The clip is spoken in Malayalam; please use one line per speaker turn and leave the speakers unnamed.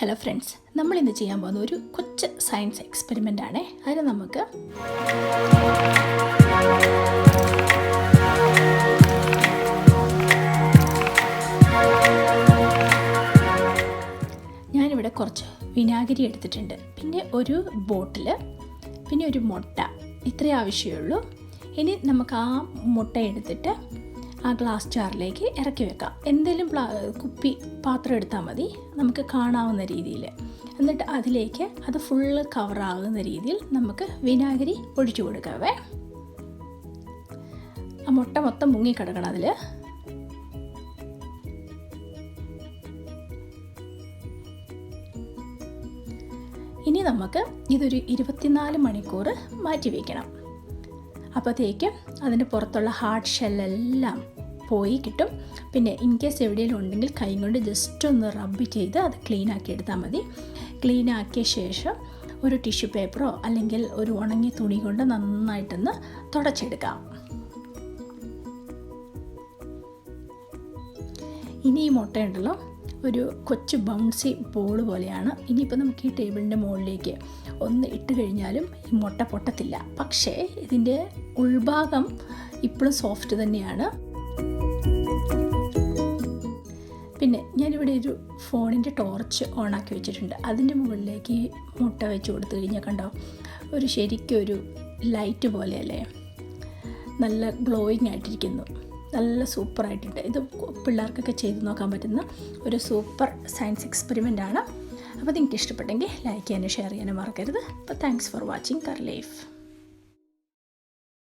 ഹലോ ഫ്രണ്ട്സ്, നമ്മളിന്ന് ചെയ്യാൻ പോകുന്ന ഒരു കൊച്ചു സയൻസ് എക്സ്പെരിമെൻ്റ് ആണ്. അതിന് നമുക്ക് ഞാനിവിടെ കുറച്ച് വിനാഗിരി എടുത്തിട്ടുണ്ട്, പിന്നെ ഒരു ബോട്ടിൽ, പിന്നെ ഒരു മുട്ട. ഇത്രയേ ആവശ്യമുള്ളൂ. ഇനി നമുക്ക് ആ മുട്ട എടുത്തിട്ട് ആ ഗ്ലാസ് ജാറിലേക്ക് ഇറക്കി വെക്കാം. എന്തെങ്കിലും കുപ്പി പാത്രം എടുത്താൽ മതി, നമുക്ക് കാണാവുന്ന രീതിയിൽ. എന്നിട്ട് അതിലേക്ക് അത് ഫുള്ള് കവറാകുന്ന രീതിയിൽ നമുക്ക് വിനാഗിരി ഒഴിച്ചു കൊടുക്കാവേ. ആ മുട്ട മൊത്തം മുങ്ങിക്കിടക്കണം അതിൽ. ഇനി നമുക്ക് ഇതൊരു 24 മണിക്കൂർ മാറ്റി വയ്ക്കണം. അപ്പോഴത്തേക്കും അതിൻ്റെ പുറത്തുള്ള ഹാർഡ് ഷെല്ലെല്ലാം പോയി കിട്ടും. പിന്നെ ഇൻ കേസ് എവിടെയെങ്കിലും ഉണ്ടെങ്കിൽ കൈ കൊണ്ട് ജസ്റ്റ് ഒന്ന് റബ്ബ് ചെയ്ത് അത് ക്ലീനാക്കി എടുത്താൽ മതി. ക്ലീനാക്കിയ ശേഷം ഒരു ടിഷ്യൂ പേപ്പറോ അല്ലെങ്കിൽ ഒരു ഉണങ്ങിയ തുണി കൊണ്ട് നന്നായിട്ടൊന്ന് തുടച്ചെടുക്കാം. ഇനി ഈ മുട്ടയുണ്ടല്ലോ, ഒരു കൊച്ചു ബൗൺസി ബോൾ പോലെയാണ്. ഇനിയിപ്പോൾ നമുക്ക് ഈ ടേബിളിൻ്റെ മുകളിലേക്ക് ഒന്ന് ഇട്ട് കഴിഞ്ഞാലും ഈ മുട്ട പൊട്ടത്തില്ല. പക്ഷേ ഇതിൻ്റെ ഉൾഭാഗം ഇപ്പോഴും സോഫ്റ്റ് തന്നെയാണ്. പിന്നെ ഞാനിവിടെ ഒരു ഫോണിൻ്റെ ടോർച്ച് ഓണാക്കി വെച്ചിട്ടുണ്ട്. അതിൻ്റെ മുകളിലേക്ക് മുട്ട വെച്ച് കൊടുത്തു കഴിഞ്ഞാൽ കണ്ടോ, ഒരു ശരിക്കും ഒരു ലൈറ്റ് പോലെയല്ലേ, നല്ല ഗ്ലോയിങ് ആയിട്ടിരിക്കുന്നു. നല്ല സൂപ്പറായിട്ടുണ്ട്. ഇത് പിള്ളേർക്കൊക്കെ ചെയ്ത് നോക്കാൻ പറ്റുന്ന ഒരു സൂപ്പർ സയൻസ് എക്സ്പെരിമെൻ്റ് ആണ്. അപ്പോൾ നിങ്ങൾക്ക് ഇഷ്ടപ്പെട്ടെങ്കിൽ ലൈക്ക് ചെയ്യാനും ഷെയർ ചെയ്യാനും മറക്കരുത്. അപ്പോൾ താങ്ക്സ് ഫോർ വാച്ചിങ് കർ ലൈഫ്.